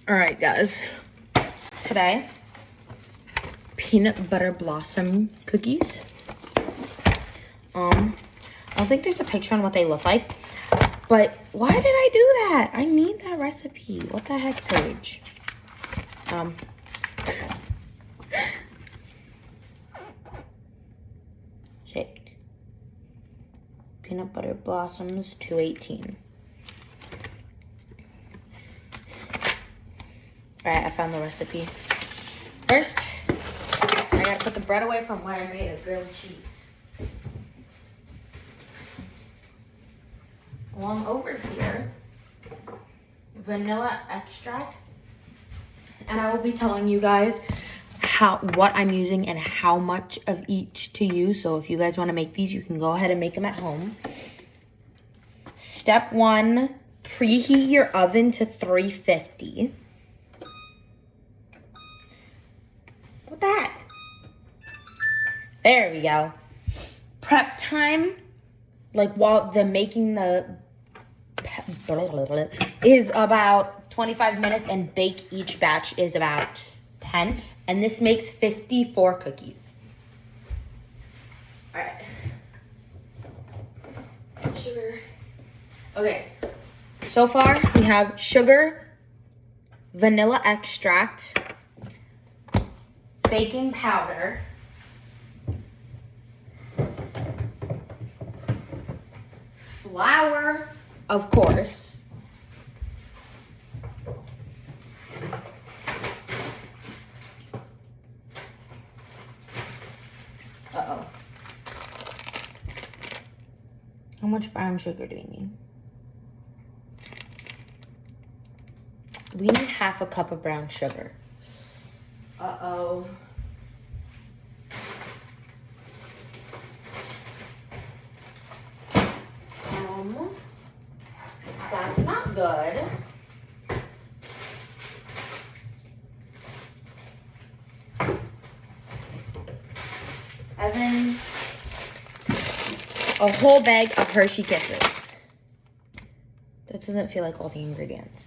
All right, guys. Today, peanut butter blossom cookies. I don't think there's a picture on what they look like, but why did I do that? I need that recipe. What the heck, Paige? Shaped. Peanut butter blossoms 218. All right, I found the recipe. First, I gotta put the bread away from where I made a grilled cheese. Along over here, vanilla extract, and I will be telling you guys what I'm using and how much of each to use. So if you guys want to make these, you can go ahead and make them at home. Step 1, preheat your oven to 350. What the heck? There we go. Prep time, like while making the is about 25 minutes, and bake each batch is about 10, and this makes 54 cookies. All right. Sugar. Okay. So far we have sugar, vanilla extract, baking powder, flour, of course, how much brown sugar do we need? We need half a cup of brown sugar. That's not good. And then a whole bag of Hershey Kisses. That doesn't feel like all the ingredients.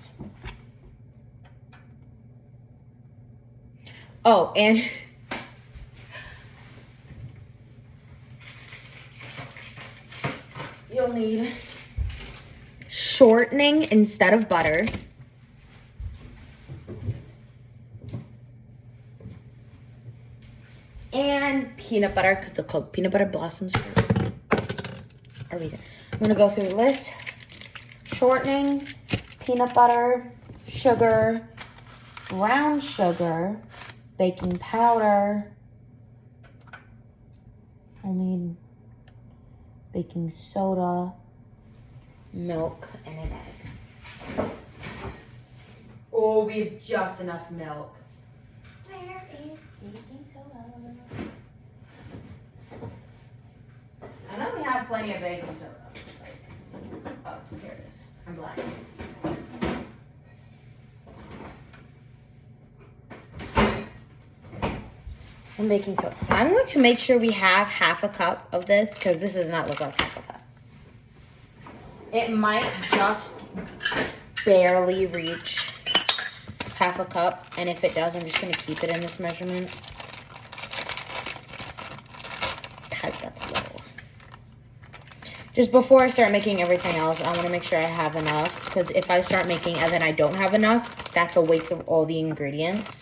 Oh, and you'll need shortening instead of butter. And peanut butter, because they're called peanut butter blossoms for a reason. I'm gonna go through the list. Shortening, peanut butter, sugar, brown sugar, baking powder. I'll need baking soda, milk, and an egg. Oh, we have just enough milk. Where is baking soda? I know we have plenty of baking soda. Oh, here it is. I'm blind. And baking soda. I'm going to make sure we have half a cup of this, because this does not look like half a cup. It might just barely reach half a cup, and if it does, I'm just going to keep it in this measurement. Because that's little. Just before I start making everything else, I want to make sure I have enough, because if I start making and then I don't have enough, that's a waste of all the ingredients.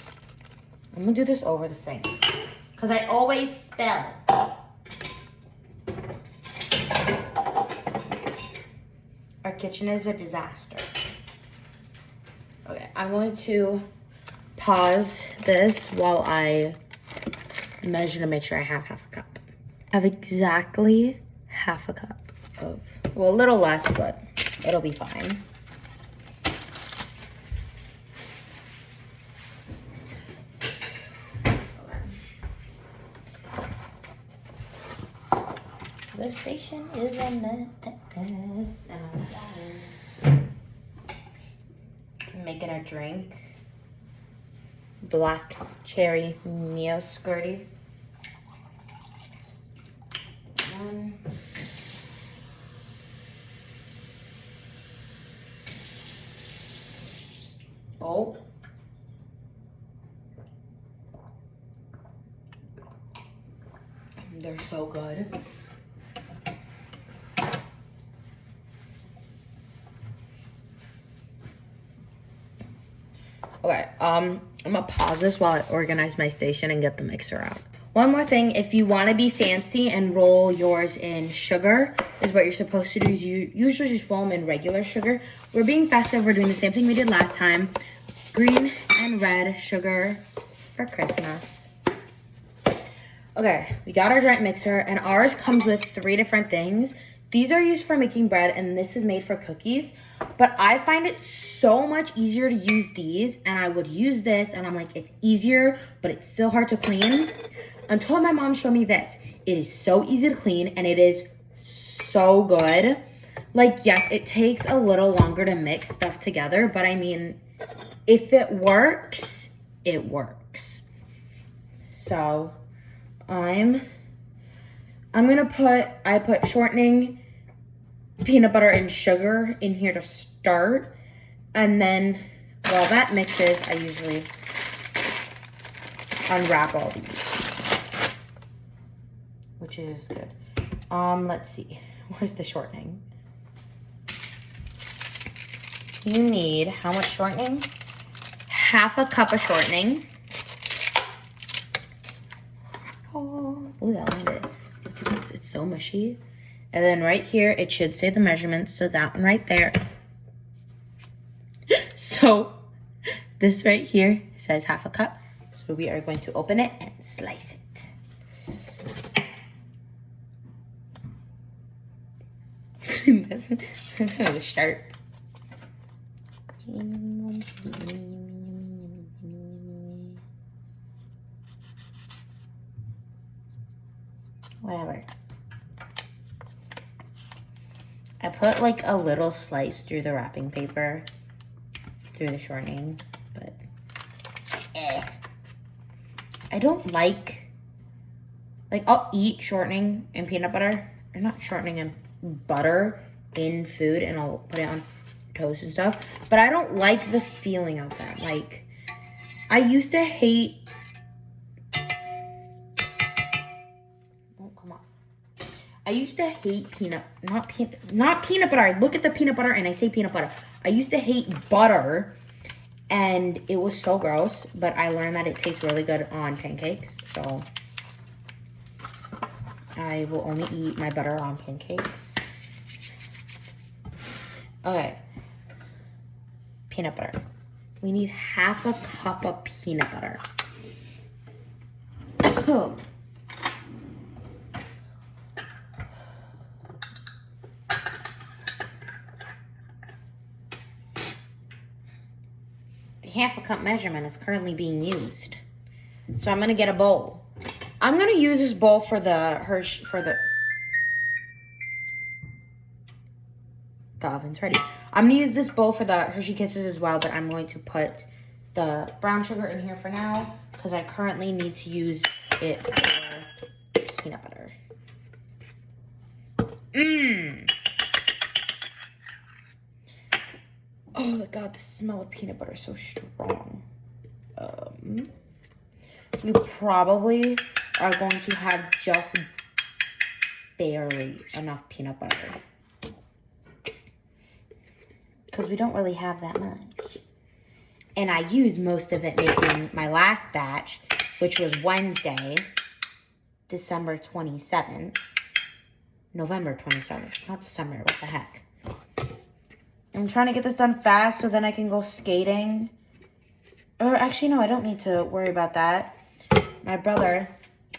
I'm going to do this over the sink, because I always spill. Our kitchen is a disaster. Okay, I'm going to pause this while I measure to make sure I have half a cup. I have exactly half a cup of, well, a little less, but it'll be fine. The station is a mess. I'm making a drink. Black cherry Mio Skirty. Oh, so good. Okay, I'm gonna pause this while I organize my station and get the mixer out. One more thing, if you want to be fancy and roll yours in sugar, is what you're supposed to do. Is you usually just roll them in regular sugar. We're being festive. We're doing the same thing we did last time. Green and red sugar for Christmas. Okay, we got our giant mixer, and ours comes with 3 different things. These are used for making bread, and this is made for cookies. But I find it so much easier to use these, and I would use this, and I'm like, it's easier, but it's still hard to clean. Until my mom showed me this. It is so easy to clean, and it is so good. Like, yes, it takes a little longer to mix stuff together, but I mean, if it works, it works. So, I put shortening, peanut butter, and sugar in here to start. And then while that mixes, I usually unwrap all these, which is good. Let's see. Where's the shortening? You need how much shortening? Half a cup of shortening. Oh, that one did. Look at this. It's so mushy. And then right here, it should say the measurements. So that one right there. So this right here says half a cup. So we are going to open it and slice it. That's kind of sharp. Whatever. I put like a little slice through the wrapping paper, through the shortening, but I don't like I'll eat shortening and peanut butter, or not shortening and butter in food, and I'll put it on toast and stuff, but I don't like the feeling of them. Like, I used to hate, I used to hate not peanut butter. I look at the peanut butter and I say peanut butter. I used to hate butter, and it was so gross, but I learned that it tastes really good on pancakes, so I will only eat my butter on pancakes. Okay. Peanut butter. We need half a cup of peanut butter. The half a cup measurement is currently being used. So I'm gonna get a bowl. I'm gonna use this bowl for the oven's ready. I'm gonna use this bowl for the Hershey Kisses as well, but I'm going to put the brown sugar in here for now because I currently need to use it for peanut butter. Oh my god, the smell of peanut butter is so strong. You probably are going to have just barely enough peanut butter, because we don't really have that much. And I used most of it making my last batch, which was Wednesday, December 27th. November 27th, not December, what the heck. I'm trying to get this done fast so then I can go skating. Or actually, no, I don't need to worry about that. My brother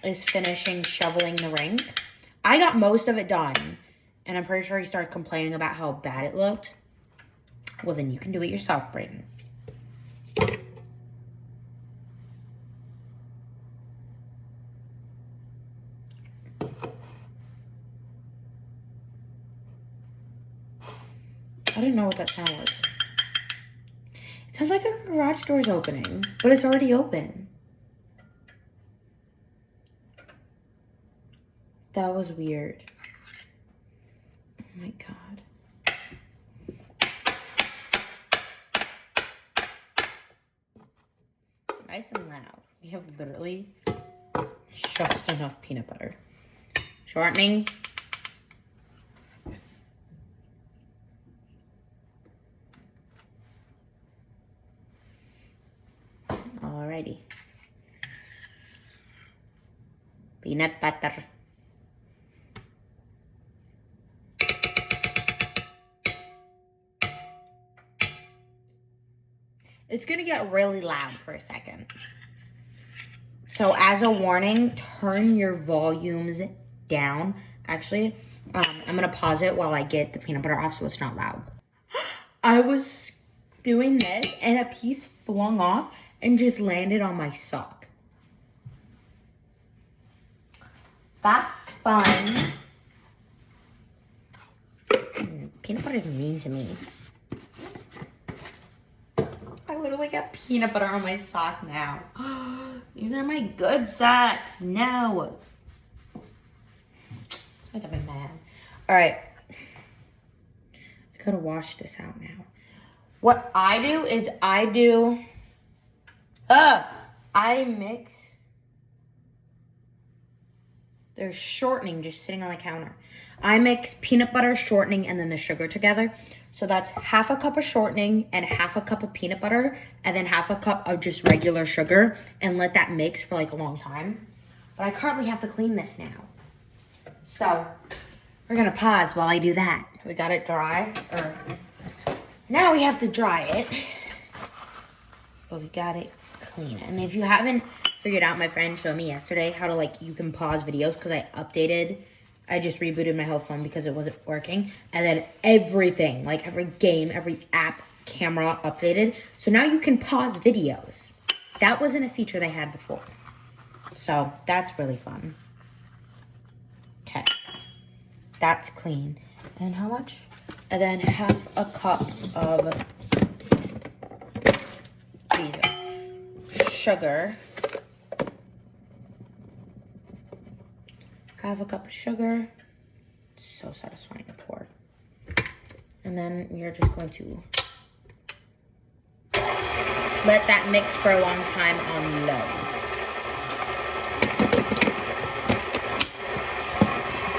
is finishing shoveling the rink. I got most of it done, and I'm pretty sure he started complaining about how bad it looked. Well, then you can do it yourself, Brayden. I didn't know what that sound was. It sounds like a garage door's opening, but it's already open. That was weird. Oh my god. Nice and loud. We have literally just enough peanut butter. shortening. Alrighty. Peanut butter. It's gonna get really loud for a second. So as a warning, turn your volumes down. Actually, I'm gonna pause it while I get the peanut butter off so it's not loud. I was doing this and a piece flung off and just landed on my sock. That's fun. Peanut butter is mean to me. I literally got peanut butter on my sock now. These are my good socks. No. It's like I've been mad. All right. I gotta wash this out now. What I do is I mix. There's shortening just sitting on the counter. I mix peanut butter, shortening, and then the sugar together. So that's half a cup of shortening and half a cup of peanut butter and then half a cup of just regular sugar and let that mix for like a long time. But I currently have to clean this now. So we're gonna pause while I do that. We got it dry, now we have to dry it, but we got it clean. And if you haven't figured out, my friend showed me yesterday how to you can pause videos because I just rebooted my whole phone because it wasn't working. And then everything, every game, every app, camera updated. So now you can pause videos. That wasn't a feature they had before. So that's really fun. Okay. That's clean. And how much? And then half a cup of sugar. Half a cup of sugar. So satisfying to pour. And then we are just going to let that mix for a long time on low.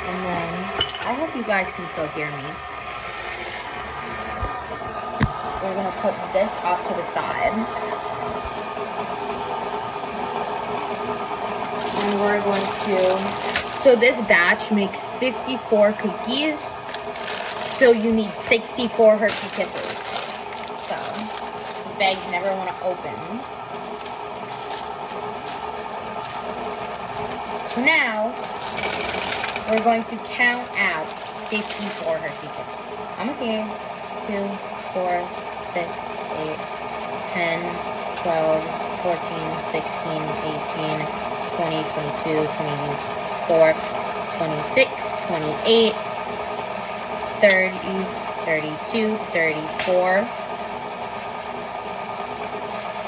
And then I hope you guys can still hear me. We're gonna put this off to the side. And we're going to, so this batch makes 54 cookies. So you need 64 Hershey Kisses. So the bags never want to open. So now we're going to count out 54 Hershey Kisses. I'm gonna see 2, 4, 6, 8, 10, 12, 14, 16, 18, 20, 22, 24, 26, 28, 30, 32, 34,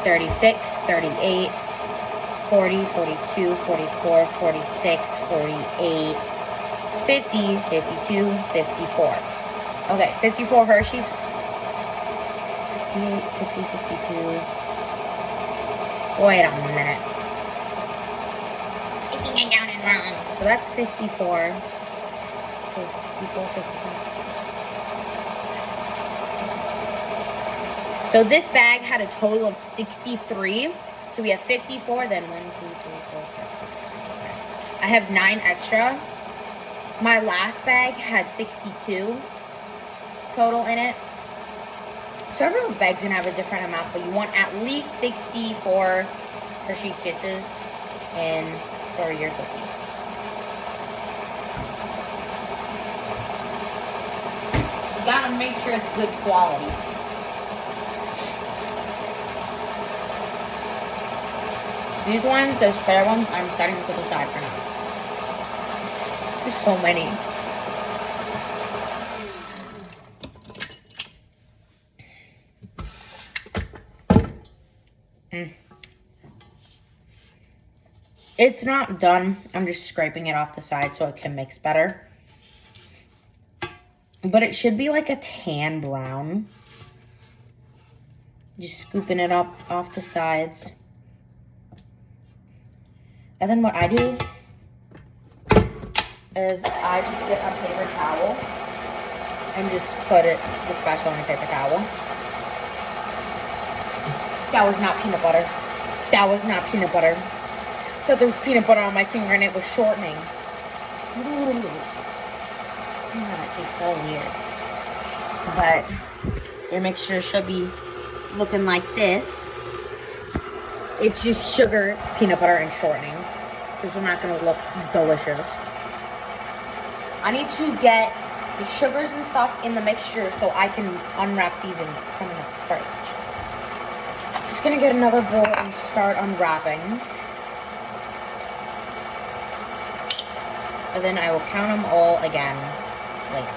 36, 38, 40, 42, 44, 46, 48, 50, 52, 54. Okay, 54 Hershey's. 58, 60, 62. Wait a minute. I think I got it wrong. So that's 54. So 54, 55. So this bag had a total of 63. So we have 54, then 1, 2, 3, 4, 5, 6, 7. I have 9 extra. My last bag had 62 total in it. So everyone's bag's gonna have a different amount, but you want at least 64 Hershey Kisses for your cookies. You gotta make sure it's good quality. These ones, those spare ones, I'm setting to the side for now. There's so many. It's not done. I'm just scraping it off the side so it can mix better. But it should be like a tan brown. Just scooping it up off the sides. And then what I do is I just get a paper towel and just put the spatula on a paper towel. That was not peanut butter. That was not peanut butter. I thought there was peanut butter on my finger and it was shortening. Ooh. That tastes so weird. But your mixture should be looking like this. It's just sugar, peanut butter, and shortening. So it's not going to look delicious. I need to get the sugars and stuff in the mixture so I can unwrap these and put them in the fridge. Just going to get another bowl and start unwrapping. And then I will count them all again later.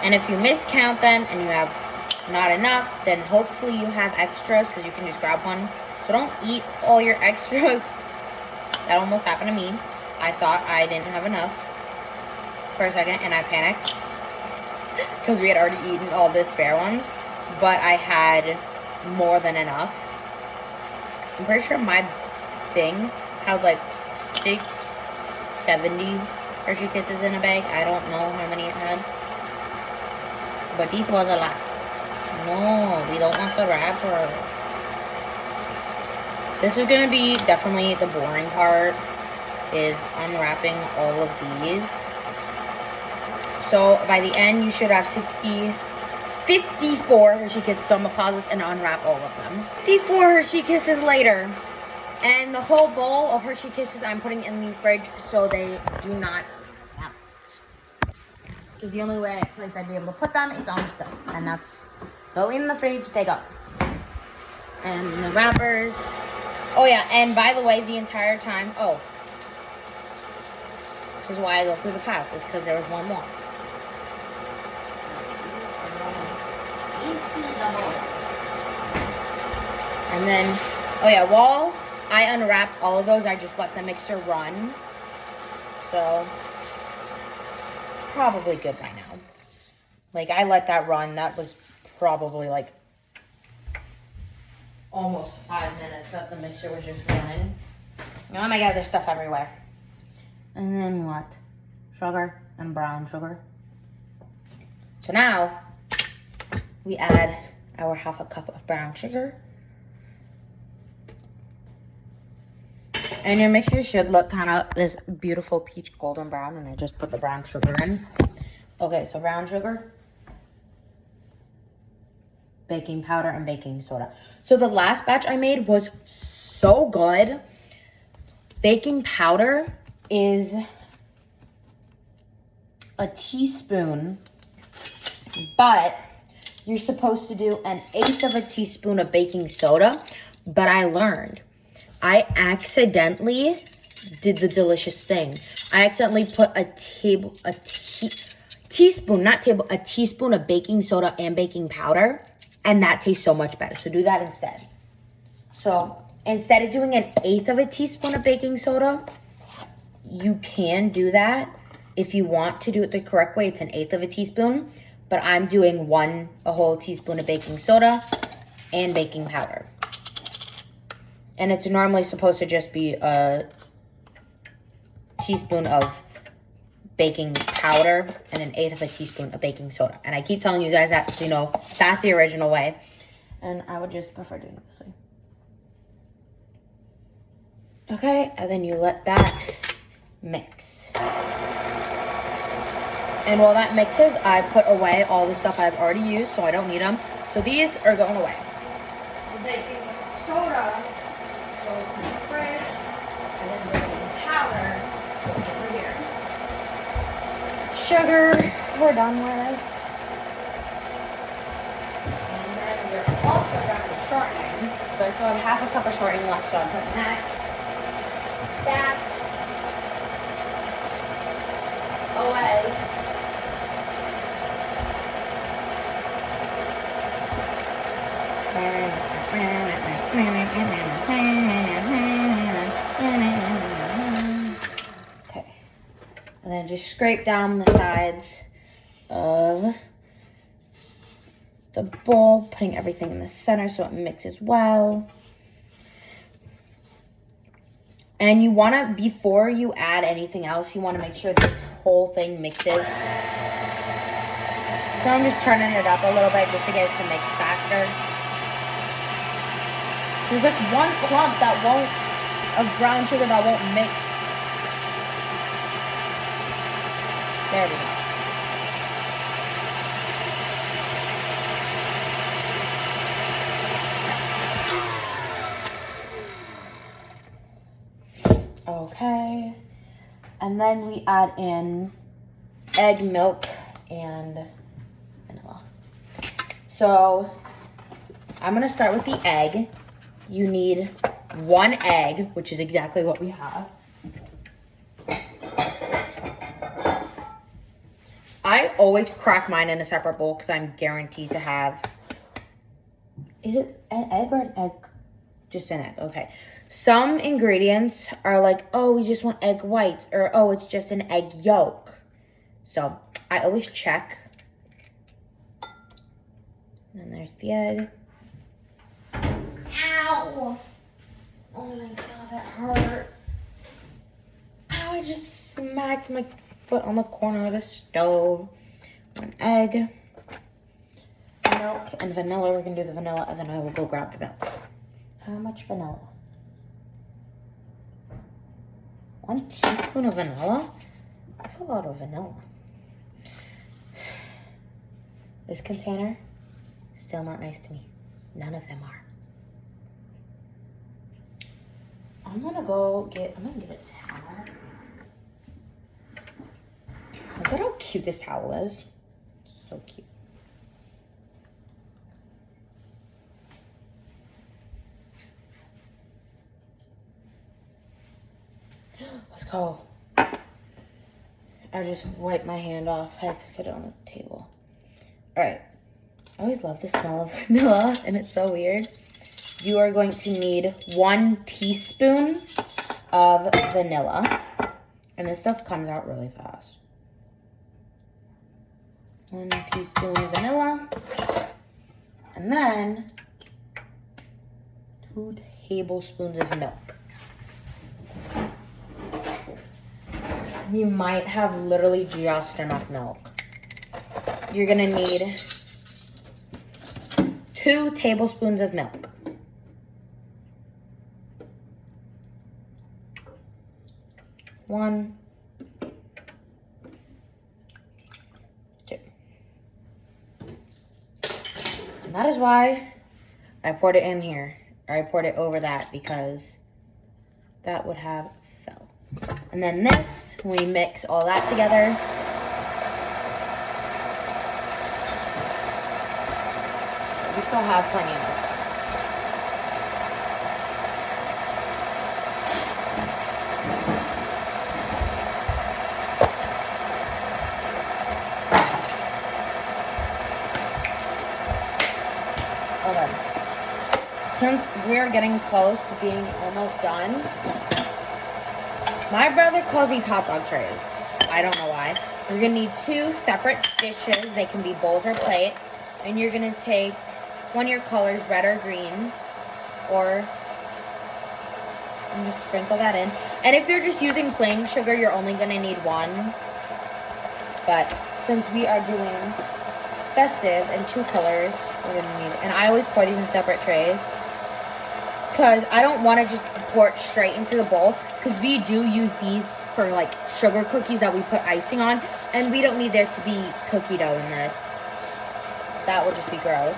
And if you miscount them and you have not enough, then hopefully you have extras because you can just grab one. So don't eat all your extras. That almost happened to me. I thought I didn't have enough for a second and I panicked because we had already eaten all the spare ones, but I had more than enough. I'm pretty sure my thing had like 670 Hershey Kisses in a bag. I don't know how many it had, but these was a lot. No, we don't want the wrapper. This is going to be definitely the boring part, is unwrapping all of these. So by the end, you should have 54 Hershey Kisses. So I'm going to pause this and unwrap all of them. 54 Hershey Kisses later. And the whole bowl of Hershey Kisses I'm putting in the fridge so they do not melt. Because the only place I'd be able to put them is on the stove. And that's, so in the fridge they go. And the wrappers. Oh yeah, and by the way, the entire time, this is why I go through the pass, is because there was one more. And then, oh yeah, while I unwrapped all of those, I just let the mixer run. So, probably good by now. Like, I let that run. That was probably like almost 5 minutes that the mixer was just running. Oh my god, there's stuff everywhere. And then what? Sugar and brown sugar. So now, we add our half a cup of brown sugar. And your mixture should look kind of this beautiful peach golden brown, and I just put the brown sugar in. Okay, so brown sugar, baking powder, and baking soda. So the last batch I made was so good. Baking powder is a teaspoon, but you're supposed to do 1/8 of a teaspoon of baking soda. But I learned, I accidentally did the delicious thing. I accidentally put a teaspoon of baking soda and baking powder, and that tastes so much better. So do that instead. So instead of doing 1/8 of a teaspoon of baking soda, you can do that. If you want to do it the correct way, it's 1/8 of a teaspoon, but I'm doing a whole teaspoon of baking soda and baking powder. And it's normally supposed to just be a teaspoon of baking powder and 1/8 of a teaspoon of baking soda. And I keep telling you guys that, so you know, that's the original way. And I would just prefer doing it this way. Okay, and then you let that mix. And while that mixes, I put away all the stuff I've already used, so I don't need them. So these are going away. The baking soda goes in the fridge, and then the baking powder goes over here. Sugar, we're done with. And then we're also done with shortening. So I still have half a cup of shortening left, so I'm putting that back away. Okay, and then just scrape down the sides of the bowl, putting everything in the center so it mixes well. And you want to, before you add anything else, you want to make sure this whole thing mixes. So I'm just turning it up a little bit just to get it to mix faster. There's like one clump of brown sugar that won't mix. There we go. Okay. And then we add in egg, milk, and vanilla. So I'm going to start with the egg. You need 1 egg, which is exactly what we have. I always crack mine in a separate bowl because I'm guaranteed to have... Is it an egg or an egg? Just an egg, okay. Some ingredients are like, oh, we just want egg whites, or oh, it's just an egg yolk. So I always check. And there's the egg. Ow! Oh my god, that hurt. Ow, I just smacked my foot on the corner of the stove. 1 egg, milk, and vanilla. We're gonna do the vanilla, and then I will go grab the milk. How much vanilla? 1 teaspoon of vanilla? That's a lot of vanilla. This container, still not nice to me. None of them are. I'm gonna get a towel. Look at how cute this towel is. So cute. Let's go. I just wiped my hand off. I had to sit it on the table. All right. I always love the smell of vanilla, and it's so weird. You are going to need 1 teaspoon of vanilla. And this stuff comes out really fast. 1 teaspoon of vanilla. And then 2 tablespoons of milk. You might have literally just enough milk. You're gonna need 2 tablespoons of milk. 1, 2. And that is why I poured it in here. Or I poured it over that because that would have fell. And then this, we mix all that together. We still have plenty of milk. Okay. Since we're getting close to being almost done, my brother calls these hot dog trays. I don't know why. You're gonna need 2 separate dishes. They can be bowls or plate. And you're gonna take one of your colors, red or green, and just sprinkle that in. And if you're just using plain sugar, you're only gonna need 1. But since we are doing festive and 2 colors, we're gonna need, and I always pour these in separate trays because I don't want to just pour it straight into the bowl, because we do use these for like sugar cookies that we put icing on, and we don't need there to be cookie dough in this. That would just be gross.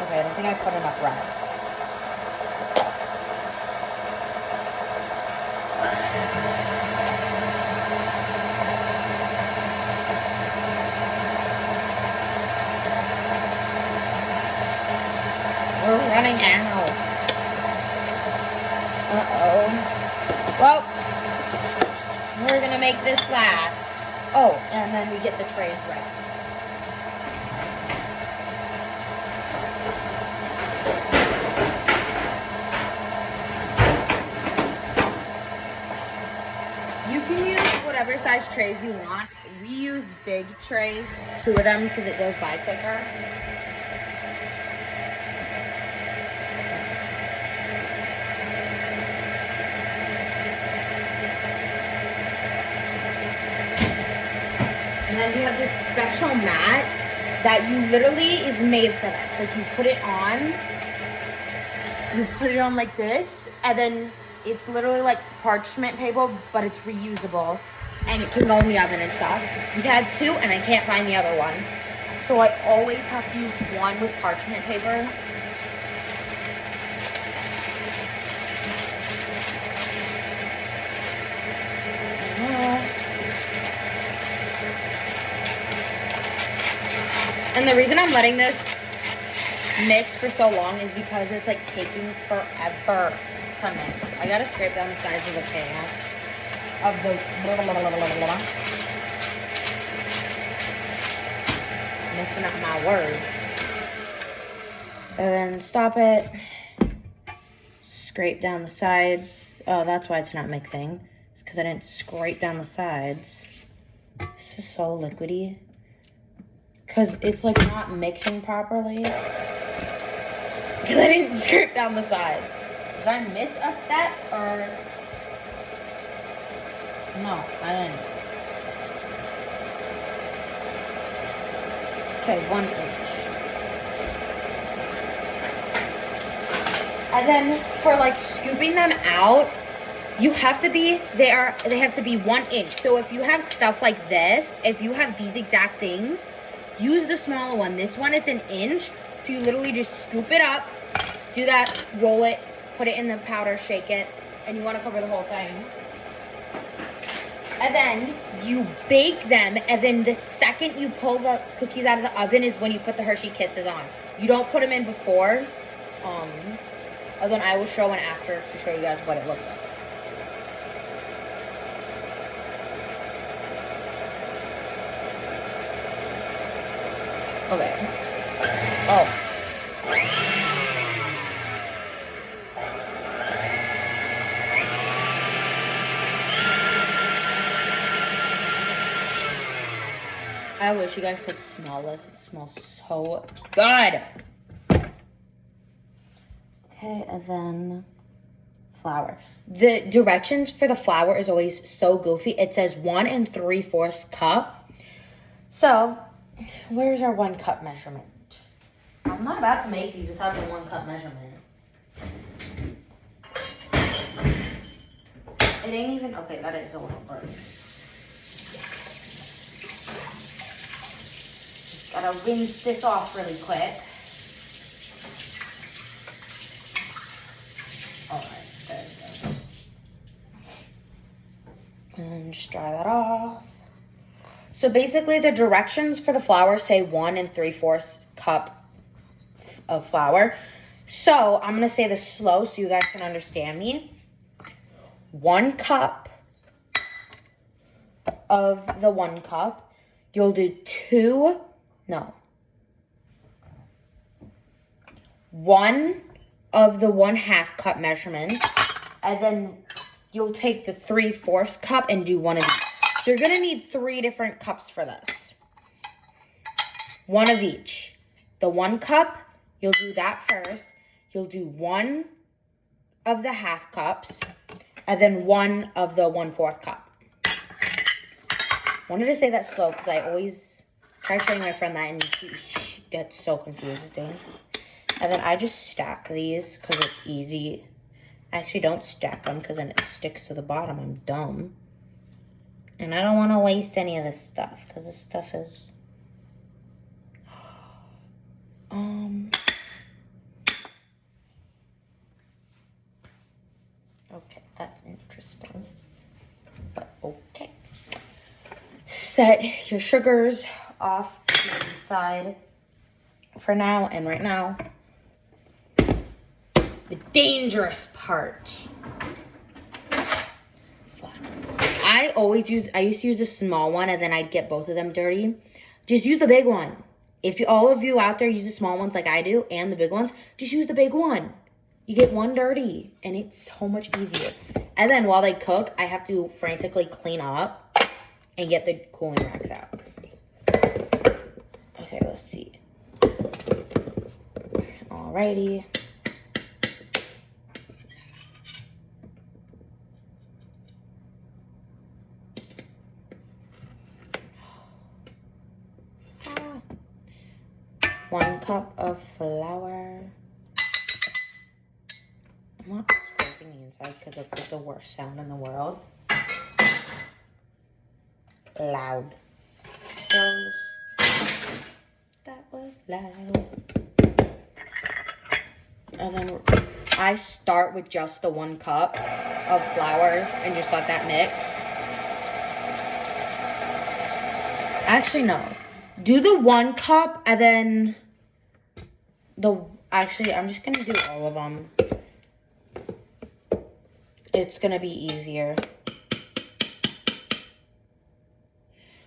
Okay, I don't think I put enough red. We're running out. Uh-oh. Well, we're gonna make this last. Oh, and then we get the trays ready. You can use whatever size trays you want. We use big trays, 2 of them, because it goes by quicker. And we have this special mat that you literally is made for this. Like you put it on like this, and then it's literally like parchment paper, but it's reusable, and it can go in the oven and stuff. We had two, and I can't find the other one, so I always have to use one with parchment paper. And the reason I'm letting this mix for so long is because it's like taking forever to mix. I gotta scrape down the sides of the pan. Of the mixing up my words. And then stop it. Scrape down the sides. Oh, that's why it's not mixing. It's because I didn't scrape down the sides. This is so liquidy. Because it's like not mixing properly. Because I didn't scrape down the sides. Did I miss a step or? No, I didn't. Okay, 1 inch. And then for like scooping them out, you have to be, they have to be 1 inch. So if you have stuff like this, if you have these exact things, use the smaller one. This one is 1 inch. So you literally just scoop it up, do that, roll it, put it in the powder, shake it, and you want to cover the whole thing. And then you bake them, and then the second you pull the cookies out of the oven is when you put the Hershey Kisses on. You don't put them in before. And then I will show an after to show you guys what it looks like. Okay. Oh. I wish you guys could smell this. It smells so good. Okay, and then flour. The directions for the flour is always so goofy. It says 1 3/4 cup. So, where's our 1 cup measurement? I'm not about to make these without the 1 cup measurement. It ain't even, okay, that is a little burnt. Gotta rinse this off really quick. Alright, there we go. And just dry that off. So basically the directions for the flour say 1 3/4 cup of flour. So I'm gonna say this slow so you guys can understand me. 1 cup of the 1 cup. You'll do 1 of the 1/2 cup measurement, and then you'll take the 3/4 cup and do 1 of each. So you're gonna need 3 different cups for this. 1 of each. The 1 cup, you'll do that first. You'll do 1 of the 1/2 cups, and then 1 of the 1/4 cup. Wanted to say that slow because I always try showing my friend that and she gets so confused. And then I just stack these because it's easy. I actually don't stack them because then it sticks to the bottom. I'm dumb. And I don't want to waste any of this stuff because this stuff is... Okay, that's interesting. But okay. Set your sugars off to the side for now, and right now, the dangerous part. I used to use the small one, and then I'd get both of them dirty. Just use the big one. If all of you out there use the small ones like I do, and the big ones, just use the big one. You get one dirty, and it's so much easier. And then while they cook, I have to frantically clean up and get the cooling racks out. Okay, let's see. Alrighty. cup of flour. I'm not scraping the inside because it's like the worst sound in the world. Loud. That was loud. And then I start with just the 1 cup of flour and just let that mix. Actually, no. Do the 1 cup and then actually, I'm just gonna do all of them. It's gonna be easier.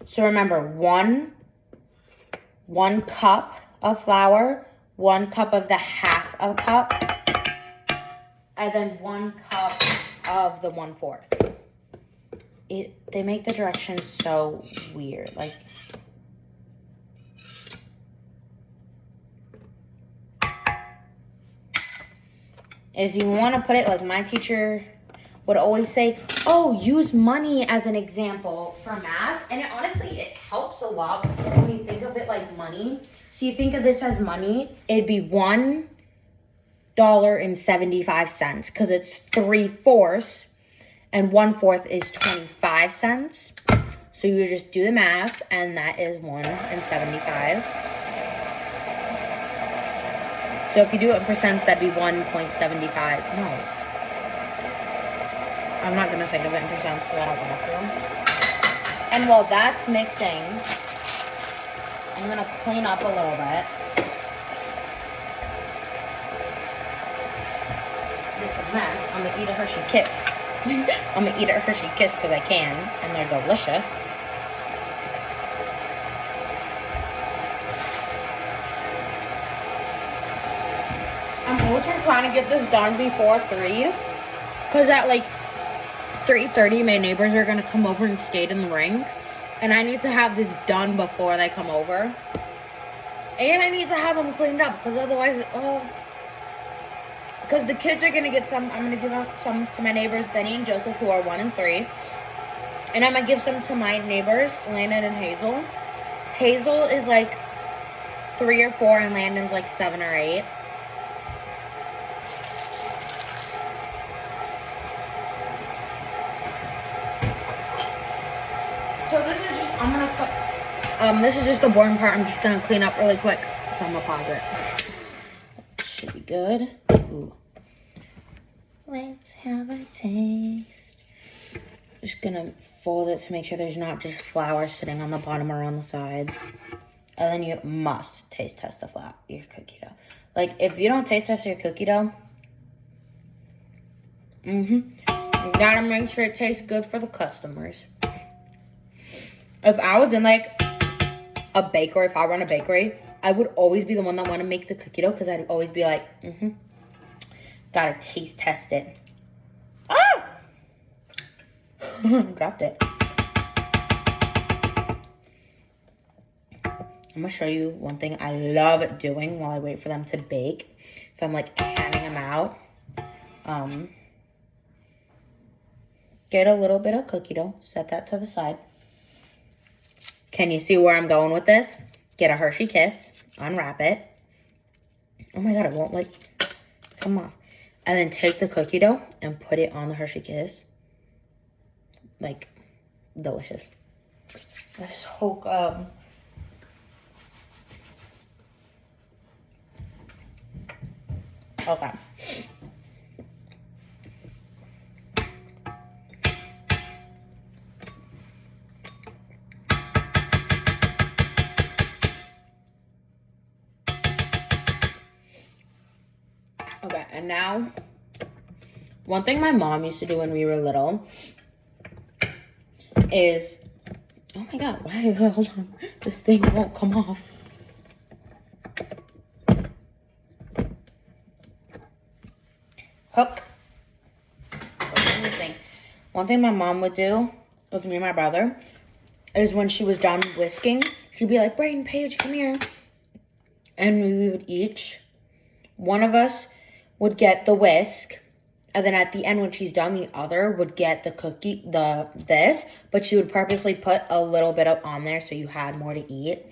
So remember, one cup of flour, 1 cup of the half of a cup, and then 1 cup of the 1/4. They make the directions so weird. Like, if you want to put it, like my teacher would always say, oh, use money as an example for math. And honestly, it helps a lot when you think of it like money. So you think of this as money, it'd be $1.75 because it's 3/4 and 1/4 is 25 cents. So you just do the math and that is $1.75. So if you do it in percents, that'd be 1.75. No. I'm not going to think of it in percents because I don't want to. And while that's mixing, I'm going to clean up a little bit. It's a mess. I'm going to eat a Hershey Kiss. I'm going to eat a Hershey Kiss because I can, and they're delicious. I'm also trying to get this done before 3, because at like 3:30, my neighbors are going to come over and skate in the rink. And I need to have this done before they come over. And I need to have them cleaned up, because otherwise, because the kids are going to get some. I'm going to give some to my neighbors, Benny and Joseph, who are 1 and 3. And I'm going to give some to my neighbors, Landon and Hazel. Hazel is like 3 or 4, and Landon's like 7 or 8. So this is just, I'm gonna put, this is just the boring part. I'm just gonna clean up really quick. So I'm gonna pause it. Should be good. Ooh. Let's have a taste. Just gonna fold it to make sure there's not just flour sitting on the bottom or on the sides. And then you must taste test the flour, your cookie dough. Like, if you don't taste test your cookie dough, you gotta make sure it tastes good for the customers. If I was in like a bakery, if I run a bakery, I would always be the one that want to make the cookie dough, because I'd always be like, gotta taste test it. Ah! Dropped it. I'm gonna show you one thing I love doing while I wait for them to bake. If I'm like handing them out, get a little bit of cookie dough, set that to the side. Can you see where I'm going with this? Get a Hershey Kiss, unwrap it. Oh my God, it won't like come off. And then take the cookie dough and put it on the Hershey Kiss. Like, delicious. That's so okay. Okay, and now, one thing my mom used to do when we were little is, oh my God, why, hold on, this thing won't come off. Hook. One thing my mom would do with me and my brother is when she was done whisking, she'd be like, Brayden, Paige, come here. And we would each, one of us would get the whisk, and then at the end when she's done, the other would get the cookie, but she would purposely put a little bit up on there so you had more to eat.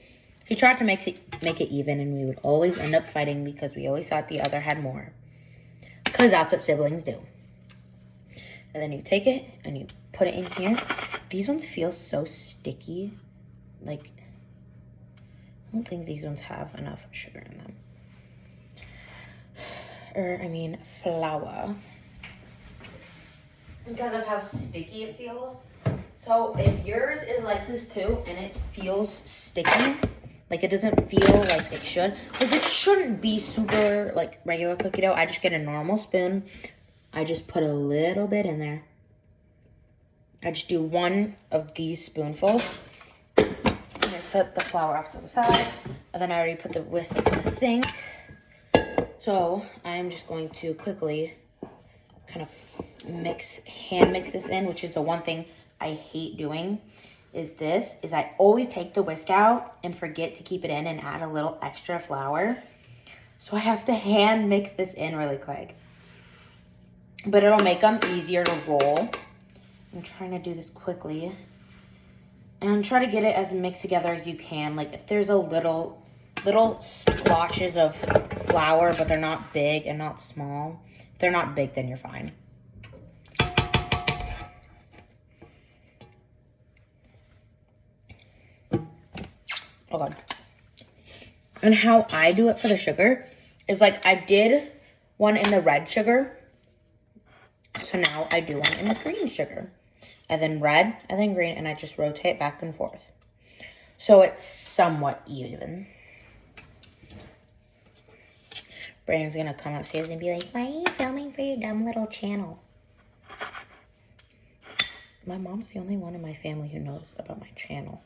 She tried to make it even, and we would always end up fighting because we always thought the other had more. Because that's what siblings do. And then you take it and you put it in here. These ones feel so sticky. Like, I don't think these ones have enough sugar in them. Flour. Because of how sticky it feels. So if yours is like this too, and it feels sticky, like it doesn't feel like it should, because it shouldn't be super like regular cookie dough. I just get a normal spoon. I just put a little bit in there. I just do one of these spoonfuls. And I set the flour off to the side. And then I already put the whisk in the sink. So I'm just going to quickly kind of hand mix this in, which is the one thing I hate doing, is I always take the whisk out and forget to keep it in and add a little extra flour. So I have to hand mix this in really quick. But it'll make them easier to roll. I'm trying to do this quickly. And try to get it as mixed together as you can. Like if there's a little splotches of flour, but they're not big and not small. If they're not big, then you're fine. Okay. And how I do it for the sugar is like I did one in the red sugar. So now I do one in the green sugar. And then red, and then green, and I just rotate back and forth. So it's somewhat even. Brandon's gonna come upstairs and be like, why are you filming for your dumb little channel? My mom's the only one in my family who knows about my channel.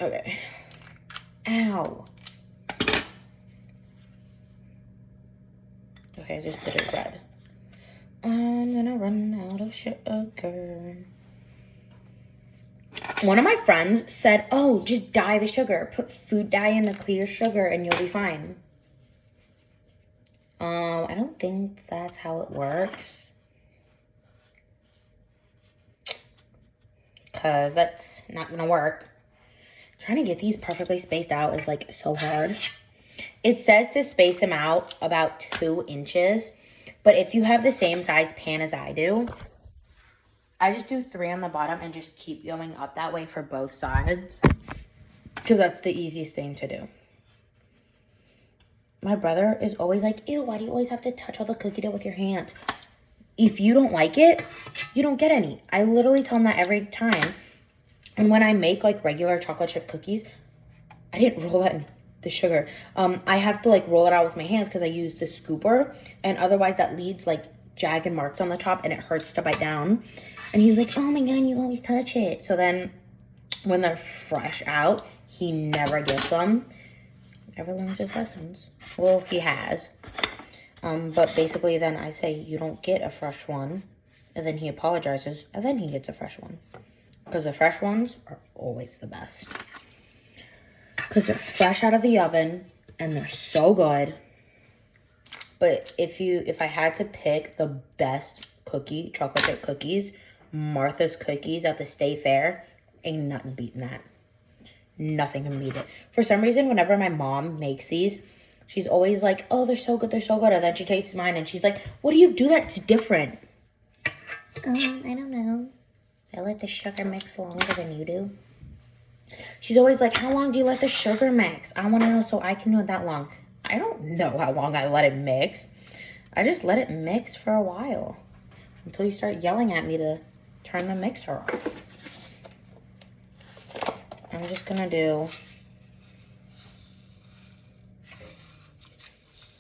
Okay. Ow. Okay, I just did it red. I'm gonna run out of sugar. One of my friends said, oh, just dye the sugar. Put food dye in the clear sugar and you'll be fine. I don't think that's how it works. Because that's not gonna work. Trying to get these perfectly spaced out is like so hard. It says to space them out about 2 inches. But if you have the same size pan as I do, I just do 3 on the bottom and just keep going up that way for both sides. Because that's the easiest thing to do. My brother is always like, ew, why do you always have to touch all the cookie dough with your hands? If you don't like it, you don't get any. I literally tell him that every time. And when I make like regular chocolate chip cookies, I didn't roll that in the sugar. I have to like roll it out with my hands because I use the scooper. And otherwise that leaves like jagged marks on the top and it hurts to bite down. And he's like, oh my God, you always touch it. So then when they're fresh out, he never gets them. Never learns his lessons. Well, he has. But basically then I say, you don't get a fresh one. And then he apologizes. And then he gets a fresh one. Because the fresh ones are always the best. Because they're fresh out of the oven. And they're so good. But if I had to pick the best chocolate chip cookies, Martha's Cookies at the State Fair, ain't nothing beating that. Nothing can beat it. For some reason, whenever my mom makes these, she's always like, oh, they're so good, they're so good. And then she tastes mine and she's like, what do you do that's different? I don't know. I let the sugar mix longer than you do. She's always like, how long do you let the sugar mix? I want to know so I can do it that long. I don't know how long I let it mix. I just let it mix for a while. Until you start yelling at me to turn the mixer off. I'm just going to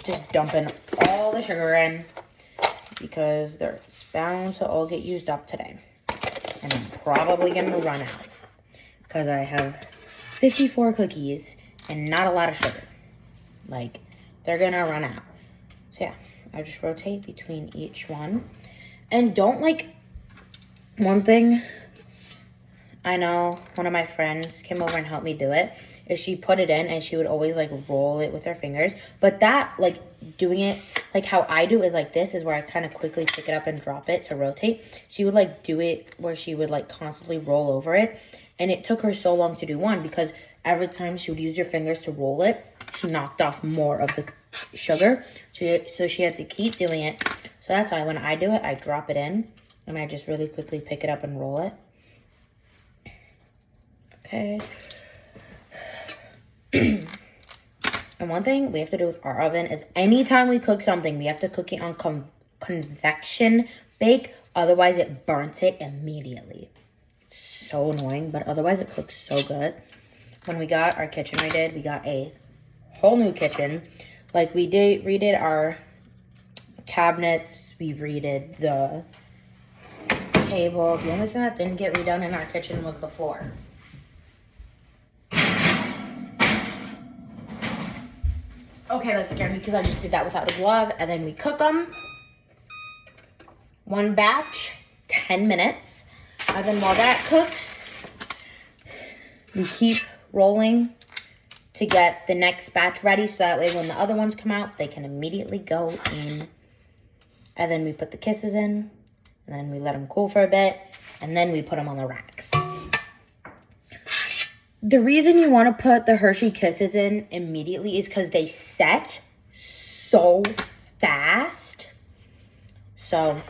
just dumping all the sugar in. Because it's bound to all get used up today. And I'm probably going to run out. Because I have 54 cookies and not a lot of sugar. Like, they're going to run out. So, yeah. I just rotate between each one. And don't, like, one thing I know one of my friends came over and helped me do it, is she put it in and she would always like roll it with her fingers. But that, like doing it, like how I do is like this is where I kind of quickly pick it up and drop it to rotate. She would like do it where she would like constantly roll over it. And it took her so long to do one because every time she would use her fingers to roll it, she knocked off more of the sugar. So she had to keep doing it. So that's why when I do it, I drop it in and I just really quickly pick it up and roll it. Okay. And one thing we have to do with our oven is anytime we cook something, we have to cook it on convection bake. Otherwise, it burns it immediately. It's so annoying, but otherwise it cooks so good. When we got our kitchen redid, we got a whole new kitchen. Like we redid our cabinets. We redid the table. The only thing that didn't get redone in our kitchen was the floor. Okay, that scared me because I just did that without a glove. And then we cook them. One batch, 10 minutes. And then while that cooks, we keep rolling to get the next batch ready. So that way when the other ones come out, they can immediately go in. And then we put the kisses in. And then we let them cool for a bit. And then we put them on the racks. The reason you want to put the Hershey Kisses in immediately is because they set so fast. So,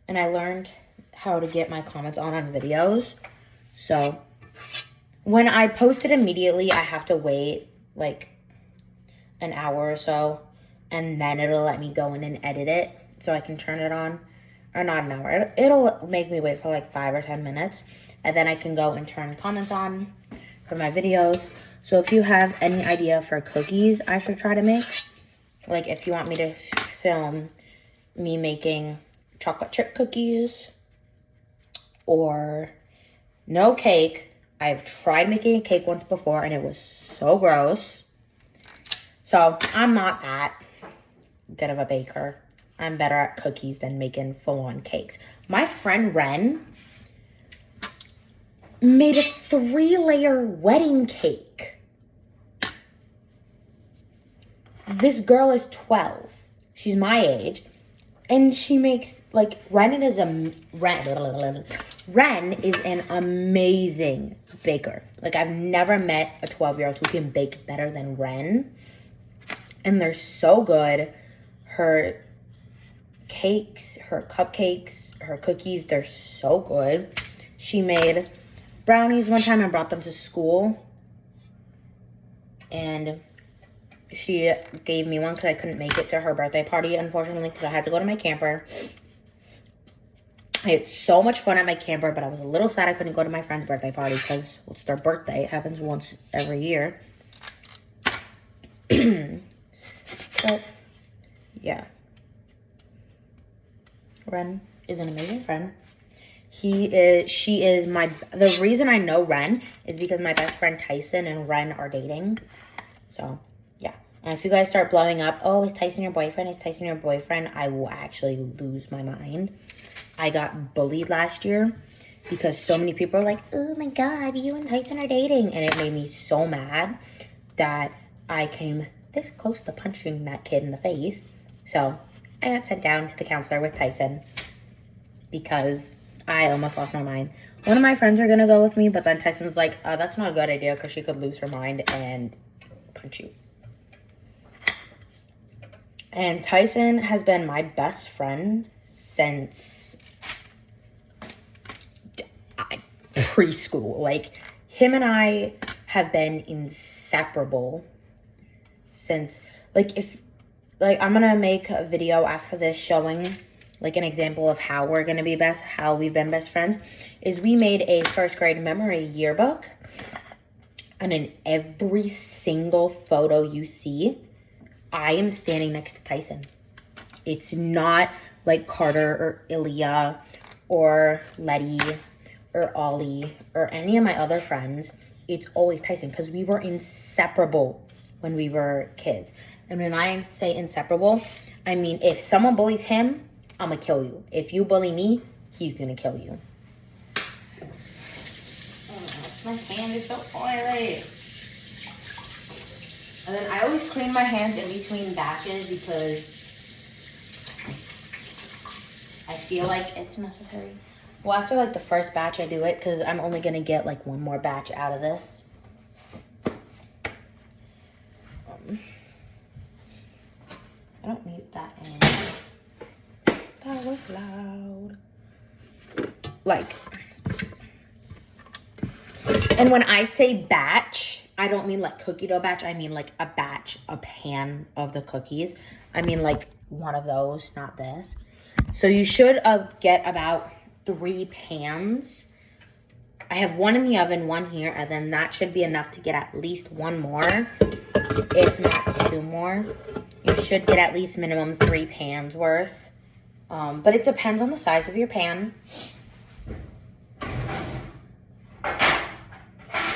and I learned how to get my comments on videos. So, when I post it immediately, I have to wait like an hour or so. And then it'll let me go in and edit it so I can turn it on. Or not an hour. It'll make me wait for like 5 or 10 minutes. And then I can go and turn comments on for my videos. So if you have any idea for cookies I should try to make. Like if you want me to film me making chocolate chip cookies. Or no cake. I've tried making a cake once before and it was so gross. So I'm not that good of a baker. I'm better at cookies than making full-on cakes. My friend Ren made a 3-layer wedding cake. This girl is 12. She's my age. And she makes, like, Ren is an amazing baker. Like, I've never met a 12-year-old who can bake better than Ren. And they're so good. Her cakes, her cupcakes, her cookies, they're so good. She made brownies one time and brought them to school. And she gave me one because I couldn't make it to her birthday party, unfortunately, because I had to go to my camper. I had so much fun at my camper, but I was a little sad I couldn't go to my friend's birthday party because it's their birthday. It happens once every year. But, yeah. Ren is an amazing friend. The reason I know Ren is because my best friend Tyson and Ren are dating. So, yeah. And if you guys start blowing up, oh, is Tyson your boyfriend? Is Tyson your boyfriend? I will actually lose my mind. I got bullied last year because so many people are like, oh my God, you and Tyson are dating. And it made me so mad that I came this close to punching that kid in the face. So, I got sent down to the counselor with Tyson because I almost lost my mind. One of my friends are going to go with me, but then Tyson's like, that's not a good idea because she could lose her mind and punch you. And Tyson has been my best friend since preschool. Like, him and I have been inseparable since, I'm gonna make a video after this showing like an example of how we're gonna be how we've been best friends, is we made a first grade memory yearbook. And in every single photo you see, I am standing next to Tyson. It's not like Carter or Ilya or Letty or Ollie or any of my other friends. It's always Tyson because we were inseparable when we were kids. And when I say inseparable, I mean if someone bullies him, I'm gonna kill you. If you bully me, he's gonna kill you. Oh, my hand is so oily. And then I always clean my hands in between batches because I feel like it's necessary. Well, after like the first batch, I do it because I'm only gonna get like one more batch out of this. I don't need that anymore. That was loud. Like, and when I say batch, I don't mean like cookie dough batch. I mean like a batch, a pan of the cookies. I mean like one of those, not this. So you should get about 3 pans. I have one in the oven, one here, and then that should be enough to get at least one more, if not 2 more. You should get at least minimum 3 pans worth. But it depends on the size of your pan.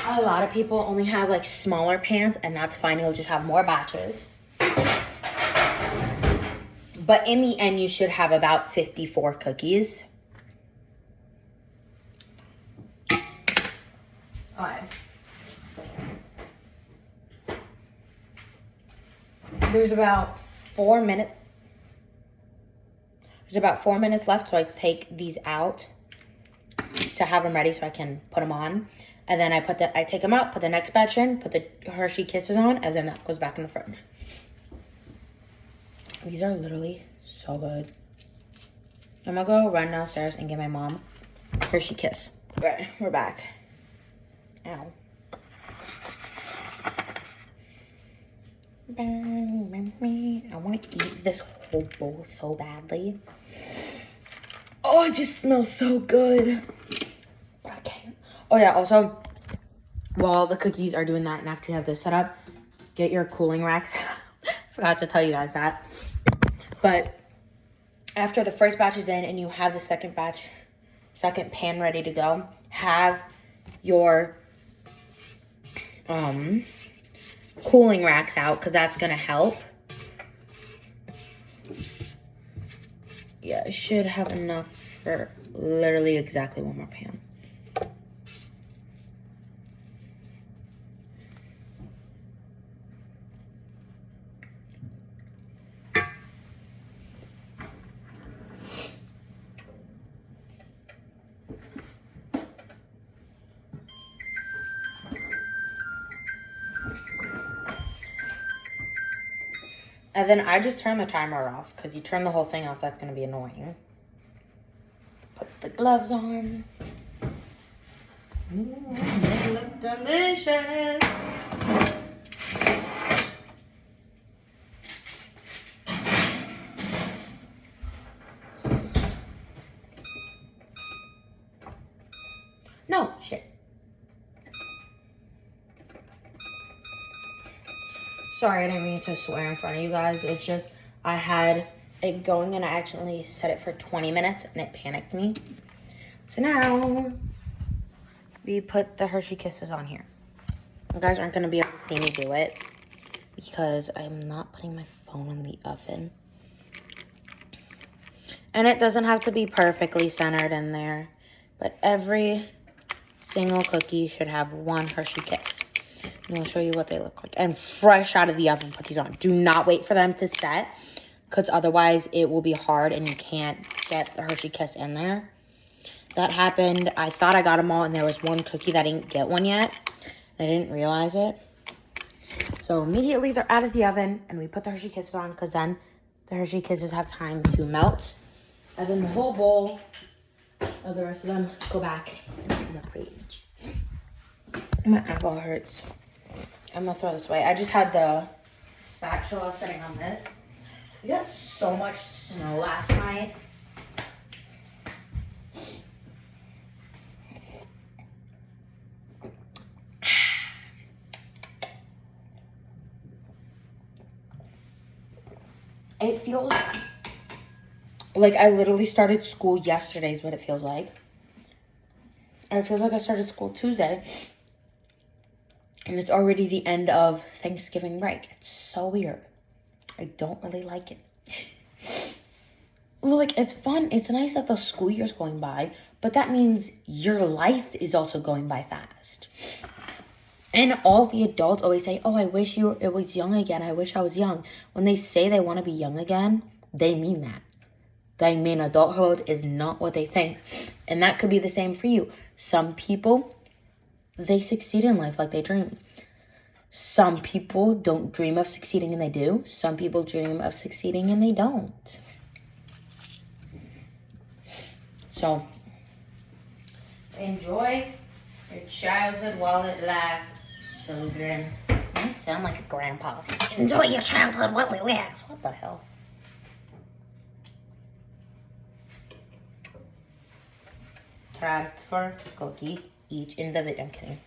A lot of people only have like smaller pans, and that's fine. You'll just have more batches. But in the end, you should have about 54 cookies. Alright. There's about 4 minutes. There's about 4 minutes left, so I take these out to have them ready so I can put them on. And then I take them out, put the next batch in, put the Hershey Kisses on, and then that goes back in the fridge. These are literally so good. I'm gonna go run downstairs and get my mom a Hershey Kiss. Right, we're back. Ow. I want to eat this whole bowl so badly. Oh, it just smells so good. But I can't. Oh yeah, also, while the cookies are doing that and after you have this set up, get your cooling racks. Forgot to tell you guys that. But after the first batch is in and you have the second pan ready to go, have your cooling racks out because that's gonna help. Yeah, I should have enough for literally exactly one more pan. And then I just turn the timer off because you turn the whole thing off, that's going to be annoying. Put the gloves on. Ooh, they look delicious. No, shit. Sorry, I didn't mean to swear in front of you guys. It's just I had it going and I accidentally set it for 20 minutes and it panicked me. So now we put the Hershey Kisses on here. You guys aren't going to be able to see me do it because I'm not putting my phone in the oven. And it doesn't have to be perfectly centered in there, but every single cookie should have one Hershey Kiss. I'm going to show you what they look like. And fresh out of the oven, put these on. Do not wait for them to set, because otherwise it will be hard and you can't get the Hershey Kiss in there. That happened. I thought I got them all, and there was one cookie that didn't get one yet. I didn't realize it. So immediately they're out of the oven, and we put the Hershey Kisses on, because then the Hershey Kisses have time to melt. And then the whole bowl of the rest of them go back in the fridge. My eyeball hurts. I'm gonna throw this away. I just had the spatula sitting on this. We got so much snow last night. It feels like I literally started school yesterday is what it feels like. And it feels like I started school Tuesday. And it's already the end of Thanksgiving break. It's so weird. I don't really like it. Well, like, it's fun. It's nice that the school year's going by, but that means your life is also going by fast. And all the adults always say, oh, I wish it was young again. I wish I was young. When they say they want to be young again, they mean that. They mean adulthood is not what they think. And that could be the same for you. Some people, they succeed in life like they dream. Some people don't dream of succeeding and they do. Some people dream of succeeding and they don't. So, enjoy your childhood while it lasts, children. I sound like a grandpa. Enjoy your childhood while it lasts. What the hell? Transfer cookies each in the video. I'm kidding.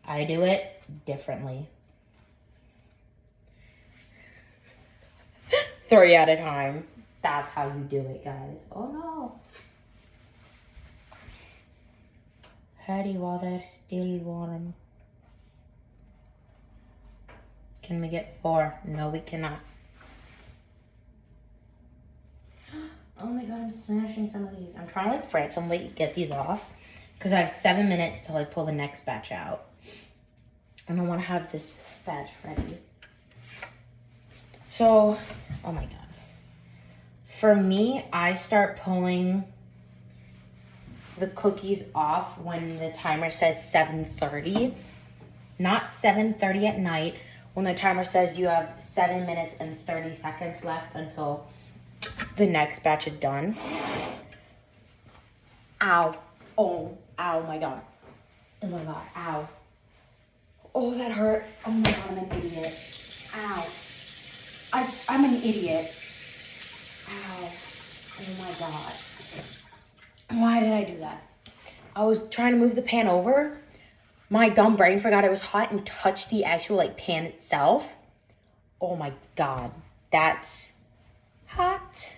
I do it differently. 3 at a time. That's how you do it, guys. Oh no. Hurry while they're still warm. Can we get 4? No, we cannot. Oh my god, I'm smashing some of these. I'm trying to like frantically get these off because I have 7 minutes to like pull the next batch out. And I want to have this batch ready. So, oh my god. For me, I start pulling the cookies off when the timer says 7:30. Not 7:30 at night when the timer says you have 7 minutes and 30 seconds left until the next batch is done. Ow. Oh, ow, my god. Oh my god, ow. Oh, that hurt. Oh my god, I'm an idiot. Ow. I'm an idiot. Ow. Oh my god. Why did I do that? I was trying to move the pan over. My dumb brain forgot it was hot and touched the actual like pan itself. Oh my god. That's hot.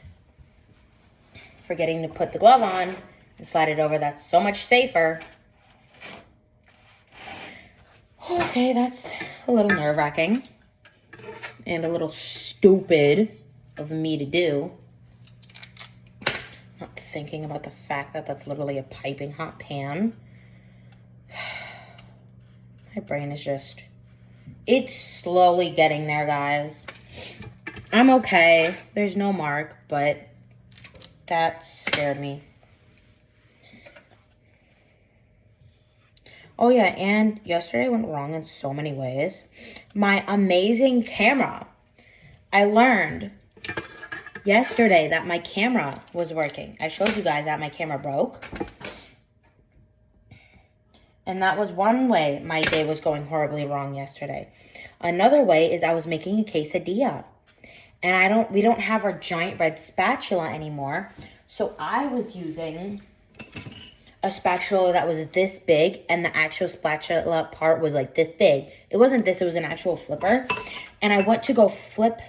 Forgetting to put the glove on and slide it over. That's so much safer. Okay, that's a little nerve-wracking and a little stupid of me to do. Not thinking about the fact that that's literally a piping hot pan. My brain is just, it's slowly getting there, guys. I'm okay. There's no mark, but that scared me. Oh yeah, and yesterday went wrong in so many ways. My amazing camera. I learned yesterday that my camera was working. I showed you guys that my camera broke. And that was one way my day was going horribly wrong yesterday. Another way is I was making a quesadilla. And we don't have our giant red spatula anymore. So I was using a spatula that was this big, and the actual spatula part was like this big. It wasn't this, it was an actual flipper. And I went to go flip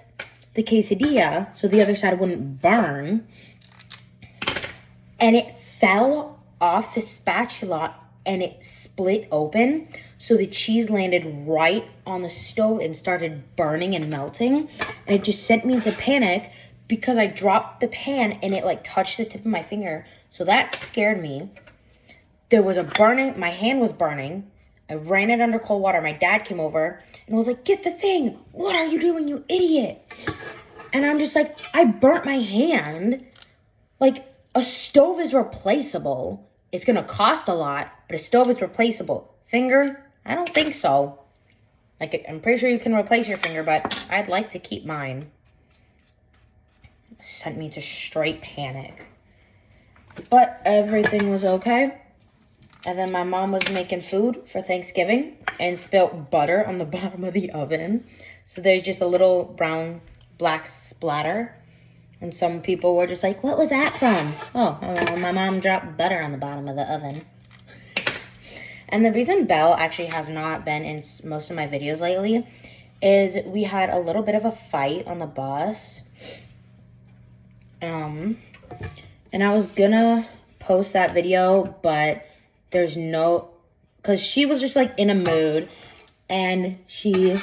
the quesadilla so the other side wouldn't burn. And it fell off the spatula and it split open. So the cheese landed right on the stove and started burning and melting. And it just sent me into panic because I dropped the pan and it like touched the tip of my finger. So that scared me. There was a burning, my hand was burning. I ran it under cold water. My dad came over and was like, get the thing. What are you doing, you idiot? And I'm just like, I burnt my hand. Like, a stove is replaceable. It's going to cost a lot, but a stove is replaceable. Finger? I don't think so. Like, I'm pretty sure you can replace your finger, but I'd like to keep mine. It sent me to straight panic. But everything was okay. And then my mom was making food for Thanksgiving and spilt butter on the bottom of the oven. So there's just a little brown, black splatter. And some people were just like, what was that from? Oh, well, my mom dropped butter on the bottom of the oven. And the reason Belle actually has not been in most of my videos lately is we had a little bit of a fight on the bus. And I was gonna post that video, but there's no, because she was just like in a mood, and she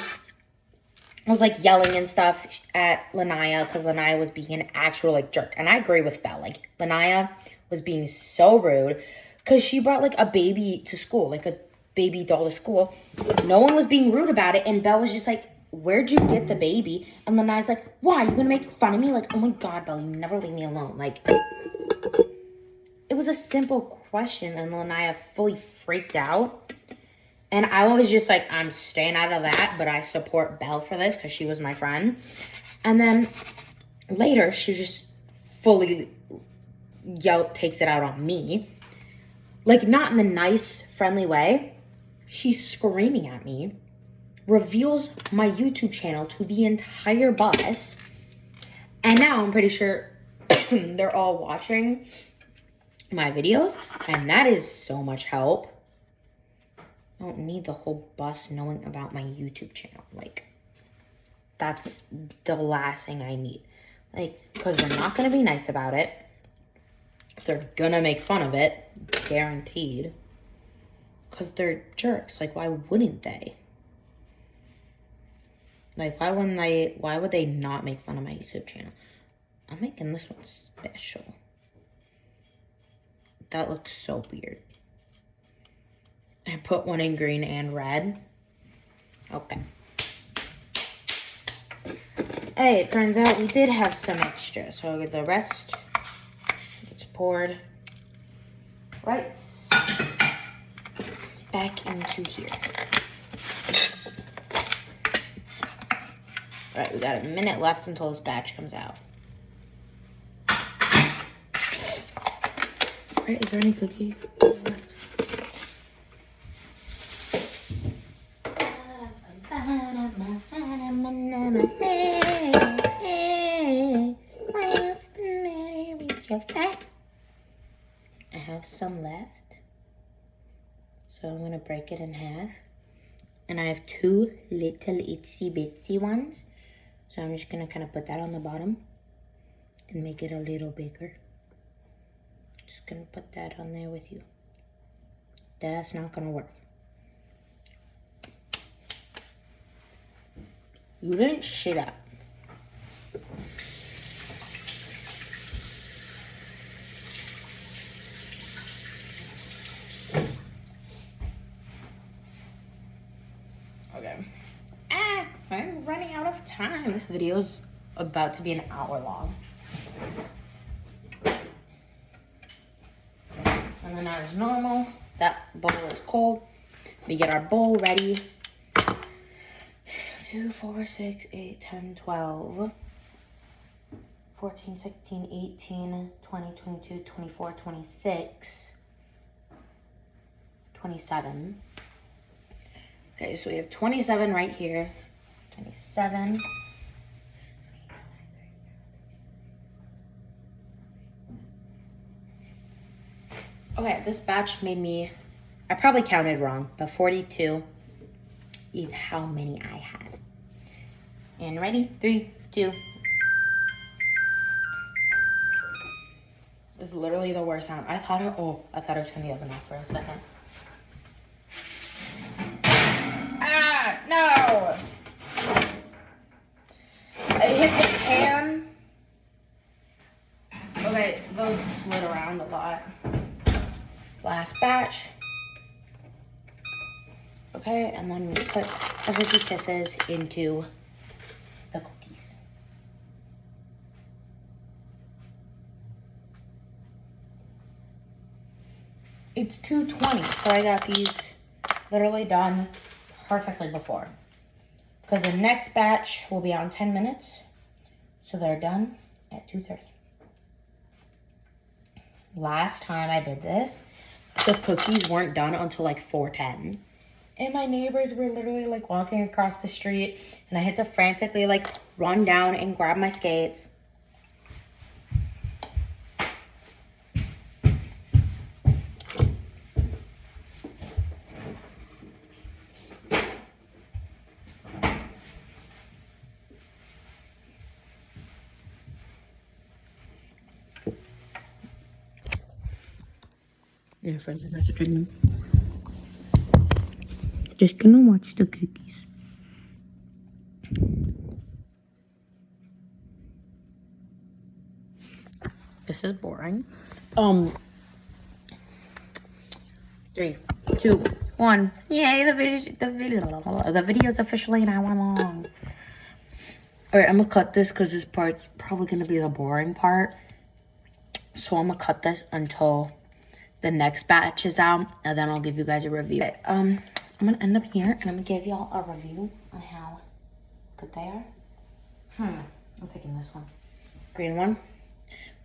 was like yelling and stuff at Lanaya because Lanaya was being an actual like jerk. And I agree with Belle. Like Lanaya was being so rude because she brought like a baby to school, like a baby doll to school. No one was being rude about it. And Belle was just like, where'd you get the baby? And Lanaya's like, why? You gonna make fun of me? Like, oh my God, Belle, you never leave me alone. Like, it was a simple question. And Lanaya fully freaked out. And I was just like, I'm staying out of that, but I support Belle for this because she was my friend. And then later, she just fully takes it out on me. Like, not in the nice, friendly way. She's screaming at me, reveals my YouTube channel to the entire bus. And now I'm pretty sure they're all watching my videos. And that is so much help. I don't need the whole bus knowing about my YouTube channel. Like, that's the last thing I need. Like, because they're not going to be nice about it. They're going to make fun of it. Guaranteed. Because they're jerks. Like, why wouldn't they? Like, why would they not make fun of my YouTube channel? I'm making this one special. That looks so weird. I put one in green and red. Okay. Hey, it turns out we did have some extra. So the rest gets poured right back into here. All right, we got a minute left until this batch comes out. All right, is there any cookie? I have some left, so I'm gonna break it in half, and I have two little itsy bitsy ones, so I'm just gonna kind of put that on the bottom and make it a little bigger. Just gonna put that on there with you. That's not gonna work. You didn't shit up. Okay. I'm running out of time. This video's about to be an hour long. And then as normal, that bowl is cold. We get our bowl ready. 2, 4, 6, 8, 10, 12, 14, 16, 18, 20, 22, 24, 26, 27. Okay, so we have 27 right here. 27. Okay, this batch made me, I probably counted wrong, but 42 is how many I had. And ready? 3, 2. This is literally the worst sound. I thought it was turning the oven off for a second. Ah, no! I hit the pan. Okay, those slid around a lot. Last batch. Okay, and then we put the Hershey Kisses into the cookies. It's 2:20, so I got these literally done perfectly before. Because the next batch will be out in 10 minutes, so they're done at 2:30. Last time I did this, the cookies weren't done until like 4:10. And my neighbors were literally like walking across the street, and I had to frantically like run down and grab my skates. Yeah, friends are messaging me. Just gonna watch the cookies. This is boring. 3, 2, 1. Yay, the video's officially an hour long. Alright, I'm gonna cut this because this part's probably gonna be the boring part. So I'm gonna cut this until the next batch is out, and then I'll give you guys a review. Okay, I'm gonna end up here, and I'm gonna give y'all a review on how good they are. I'm taking this one. Green one.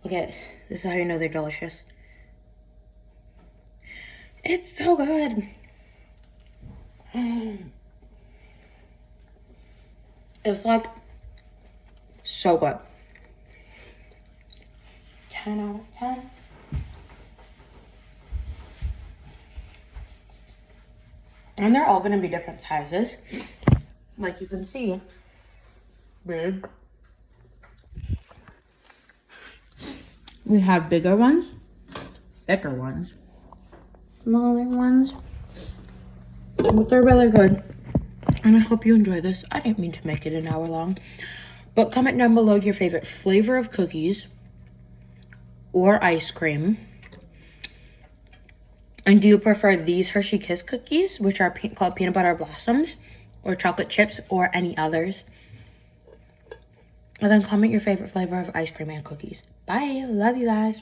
Okay, this is how you know they're delicious. It's so good. It's like so good. 10 out of 10. And they're all gonna be different sizes. Like you can see. Big. We have bigger ones, thicker ones, smaller ones. But they're really good. And I hope you enjoy this. I didn't mean to make it an hour long. But comment down below your favorite flavor of cookies or ice cream. And do you prefer these Hershey Kiss cookies, which are called Peanut Butter Blossoms, or chocolate chips, or any others? And then comment your favorite flavor of ice cream and cookies. Bye. Love you guys.